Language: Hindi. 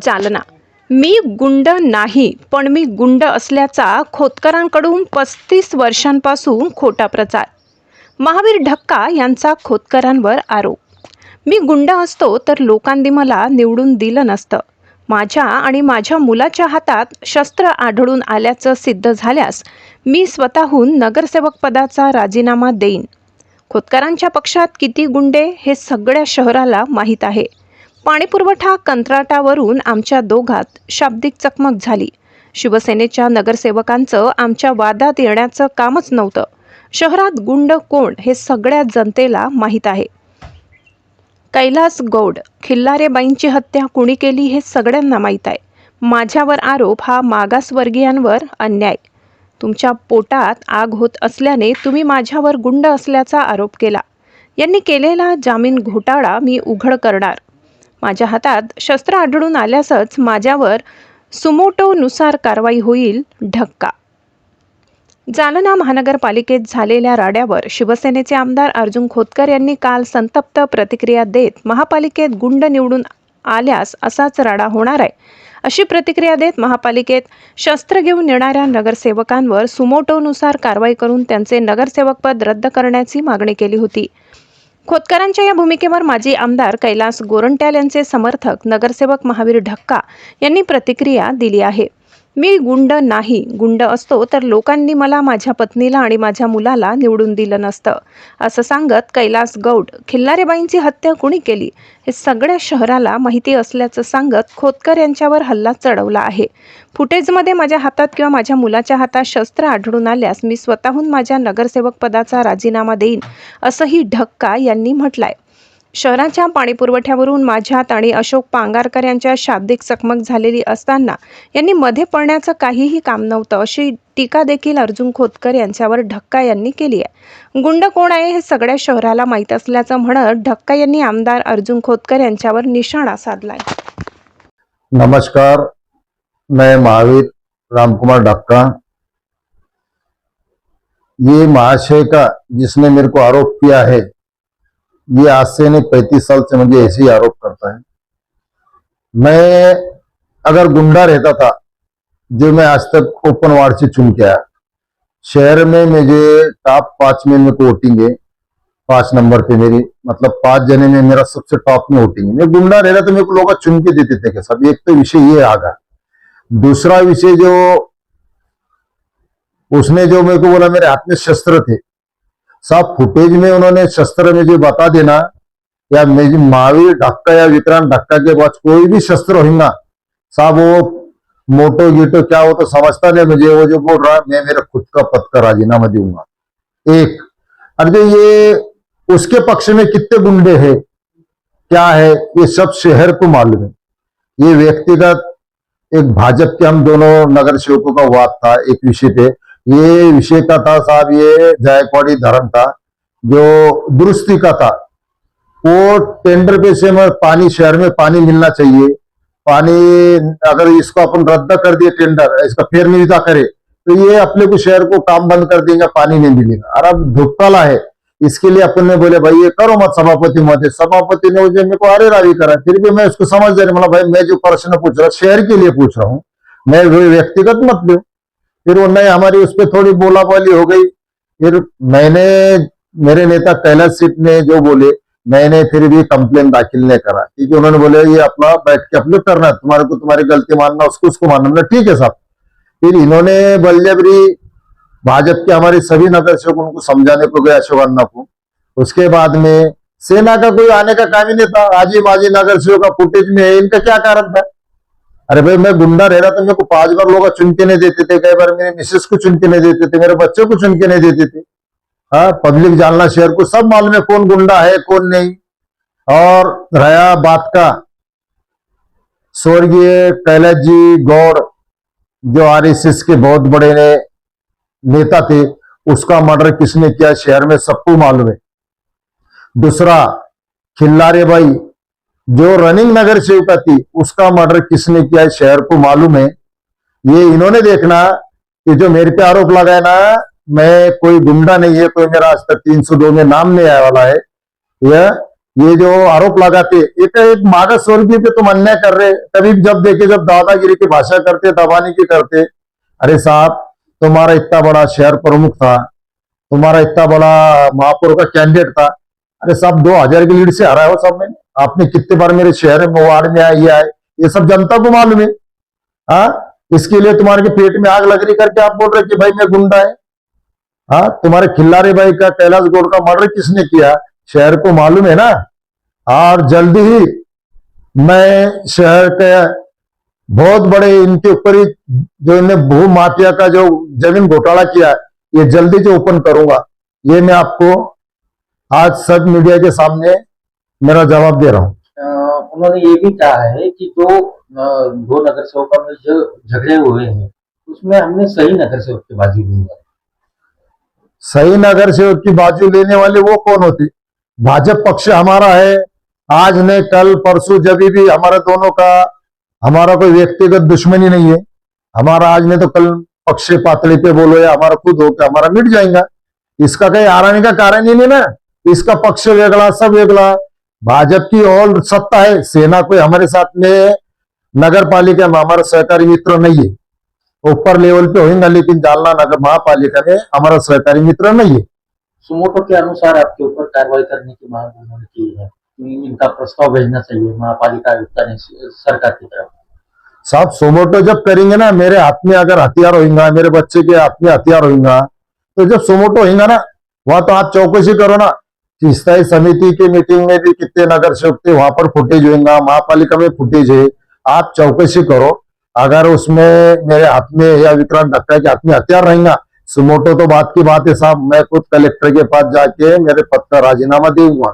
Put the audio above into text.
जालना. मी गुंड नाही, पण मी गुंड असल्याचा खोतकरांकडून 35 वर्षांपासून खोटा प्रचार. महावीर ढक्का यांचा खोतकरांवर आरोप. मी गुंड असतो तर लोकांनी मला निवडून दिलं नसतं. माझ्या आणि माझ्या मुलाच्या हातात शस्त्र आढळून आल्याचं सिद्ध झाल्यास मी स्वतःहून नगरसेवक पदाचा राजीनामा देईन. खोतकरांच्या पक्षात किती गुंडे हे सगळ्या शहराला माहीत आहे. पाणीपुरवठा कंत्राटावरून आमच्या दोघात शाब्दिक चकमक झाली. शिवसेनेच्या नगरसेवकांचं आमच्या वादात येण्याचं कामच नव्हतं. शहरात गुंड कोण हे सगळ्या जनतेला माहीत आहे. कैलास गौड, खिल्लारेबाईंची हत्या कुणी केली हे सगळ्यांना माहीत आहे. माझ्यावर आरोप हा मागासवर्गीयांवर अन्याय. तुमच्या पोटात आग होत असल्याने तुम्ही माझ्यावर गुंड असल्याचा आरोप केला. यांनी केलेला जामीन घोटाळा मी उघड करणार. माझ्या हातात शस्त्र आढळून आल्यासच माझ्यावर सुमोटोनुसार कारवाई होईल. ढक्का. जालना महानगरपालिकेत झालेल्या राड्यावर शिवसेनेचे आमदार अर्जुन खोतकर यांनी काल संतप्त प्रतिक्रिया देत महापालिकेत गुंड निवडून आल्यास असाच राडा होणार आहे अशी प्रतिक्रिया देत महापालिकेत शस्त्र घेऊन येणाऱ्या नगरसेवकांवर सुमोटोनुसार कारवाई करून त्यांचे नगरसेवकपद रद्द करण्याची मागणी केली होती. खोतकरांच्या या भूमिकेवर माजी आमदार कैलास गोरंट्याल यांचे समर्थक नगरसेवक महावीर ढक्का यांनी प्रतिक्रिया दिली आहे. मी गुंड नाही, गुंड असतो तर लोकांनी मला, माझ्या पत्नीला आणि माझ्या मुलाला निवडून दिलं नसतं असं सांगत कैलास गौड, खिल्लारेबाईंची हत्या कुणी केली हे सगळ्या शहराला माहिती असल्याचं सांगत खोतकर यांच्यावर हल्ला चढवला आहे. फुटेजमध्ये माझ्या हातात किंवा माझ्या मुलाच्या हातात शस्त्र आढळून आल्यास मी स्वतःहून माझ्या नगरसेवक पदाचा राजीनामा देईन असंही ढक्का यांनी म्हटलंय. शहराच्या पाणीपुरवठ्यावरून माझ्यात आणि अशोक पांगारकर यांच्या शाब्दिक चकमक झालेली असताना यांनी मध्ये पडण्याचं काहीही काम नव्हतं अशी टीका देखील अर्जुन खोतकर यांच्यावर ढक्का यांनी केली आहे. गुंड कोण आहे हे सगळ्या शहराला माहीत असल्याचं म्हणत ढक्का यांनी आमदार अर्जुन खोतकर यांच्यावर निशाणा साधलाय. नमस्कार, मैं महावीर रामकुमार ढक्का. ये महाशय का जिसने मेरे को आरोप किया है, ये आज से नहीं 35 साल से मुझे ऐसे ही आरोप करता है. मैं अगर गुंडा रहता था, जो मैं आज तक ओपन वार्ड से चुन के आया, शहर में मुझे टॉप 5 में मेरे को वोटिंग है. 5 नंबर पे मेरी, मतलब 5 जने में मेरा सबसे टॉप में वोटिंग है. मैं गुंडा रहता तो मेरे को लोग चुन के देते थे. सब एक तो विषय ये आगा. दूसरा विषय जो उसने जो मेरे को बोला मेरे हाथ में शस्त्र थे, सब फुटेज में उन्होंने शस्त्र में जो बता देना, या मेरी महावीर ढक्का या विक्रांत ढक्का के पास कोई भी शस्त्र होगा, साहब वो मोटो गीटो क्या हो तो समझता नहीं मुझे. वो जो बोल रहा है मैं मेरा खुद का पद का राजीनामा दूंगा. एक और जो ये उसके पक्ष में कितने गुंडे हैं, क्या है, ये सब शहर को मालूम है. ये व्यक्तिगत एक भाजपा के हम दोनों नगर सेवकों का वाद था एक विषय पे. ये विषय का था साहब, ये जायकवाड़ी धर्म था जो दुरुस्ती का था. वो टेंडर पे से में पानी, शहर में पानी मिलना चाहिए. पानी अगर इसको अपन रद्द कर दिए टेंडर, इसका फेर निविदा करे तो ये अपने को शहर को काम बंद कर देंगे, पानी नहीं मिलेगा. और अब धुपकाला है, इसके लिए अपन ने बोले भाई ये करो मत सभापति महोदय. सभापति ने मुझे मेरे को आरे रावी करा. फिर भी मैं उसको समझ रहा, मतलब भाई मैं जो प्रश्न पूछ रहा शहर के लिए पूछ रहा हूँ, मैं व्यक्तिगत मत दो. फिर वो नहीं, हमारी उस पर थोड़ी बोला बोली हो गई. फिर मैंने, मेरे नेता कैलाश सीट ने जो बोले, मैंने फिर भी कंप्लेन दाखिल नहीं करा, क्योंकि उन्होंने बोले ये अपना बैठ के अपने करना है, तुम्हारे को तुम्हारी गलती मानना, उसको मानना. ठीक है साहब. फिर इन्होंने बल्लेबरी भाजपा के हमारे सभी नगर सेवकों को समझाने को गया, अशोक अन्ना को. उसके बाद में सेना का कोई आने का काम ही नहीं था. आज ही माजी नगर सेवक का फुटेज में है, इनका क्या कारण था? अरे भाई मैं गुंडा रह रहा था, मेरे को 5 बार लोग चुन के नहीं देते थे. कई बार मेरे मिसेस को चुन के नहीं देते थे, मेरे बच्चों को चुन के नहीं देते थे. हाँ, पब्लिक जालना शहर को सब मालूम है कौन गुंडा है कौन नहीं. और रहा बात का, स्वर्गीय कैलाश जी गौड़ जो आरएसएस के बहुत बड़े नेता थे, उसका मर्डर किसने किया शहर में सबको मालूम है. दूसरा, खिल्लारेबाई जो रनिंग नगर सेविका थी, उसका मर्डर किसने किया है शहर को मालूम है. ये इन्होंने देखना कि जो मेरे पे आरोप लगाया ना, मैं कोई गुंडा नहीं है, कोई मेरा आज तक 302 में नाम नहीं आया वाला है. यह ये जो आरोप लगाते, एक मागास वर्गीय पे तुम अन्याय कर रहे। कभी जब देखे जब दादागिरी की भाषा करते, दबाने की करते। अरे साहब, तुम्हारा इतना बड़ा शहर प्रमुख था, तुम्हारा इतना बड़ा महापौर का कैंडिडेट था। अरे साहब, 2000 की लीड से हरा हो सब में। आपने कितने बार मेरे शहर में वार्ड में आए, ये आए, ये सब जनता को मालूम है। हाँ, इसके लिए तुम्हारे के पेट में आग लग रही करके आप बोल रहे कि भाई मैं गुंडा है। हाँ, तुम्हारे खिल्लारे भाई का, कैलाश गौड़ का मर्डर किसने किया, शहर को मालूम है ना। और जल्दी ही मैं शहर के बहुत बड़े इनके ऊपर ही, जो इन्हें भू माफिया का जो जमीन घोटाला किया, ये जल्दी से ओपन करूंगा। ये मैं आपको आज सब मीडिया के सामने मेरा जवाब दे रहा हूं। उन्होंने ये भी कहा है कि दो नगर सेवकों में जो झगड़े हुए हैं उसमें हमने सही नगर सेवक की बाजू ली है। सही नगर सेवक की बाजू लेने वाले वो कौन होते? भाजपा पक्ष हमारा है। आज ने कल परसों जब भी हमारा दोनों का, हमारा कोई व्यक्तिगत दुश्मनी नहीं है। हमारा आज ने तो कल पक्ष पातली पे बोलो या हमारा खुद हो के हमारा मिट जाएगा। इसका कहीं आराने का कारण ही नहीं ना। इसका पक्ष वेगला, सब वेगला। भाजपा की और सत्ता है, सेना कोई हमारे साथ में नगर पालिका में हमारा सहकारी मित्र नहीं है। ऊपर लेवल पे होगा, लेकिन जालना नगर महापालिका में हमारा सहकारी मित्र नहीं है। सुमोटो के अनुसार आपके ऊपर कार्रवाई करने की मांग उन्होंने की है, इनका प्रस्ताव भेजना चाहिए महापालिका आयुक्त ने सरकार की तरफ। साहब, सोमोटो जब करेंगे ना, मेरे हाथ में अगर हथियार होगा, मेरे बच्चे के हाथ में हथियार होगा, तो जब सोमोटो होगा ना, वहां तो आप चौकसी करो ना कि स्थायी समिति की मीटिंग में भी कितने नगर सेवक थे, वहां पर फुटेज होगा, महापालिका में फुटेज है। आप चौकसी करो। अगर उसमें मेरे हाथ में या विक्रांत ढक्का के हाथ में हथियार रहेगा, सुमोटो तो बात की बात है साहब। मैं खुद कलेक्टर के पास जाके मेरे पद का राजीनामा दूंगा।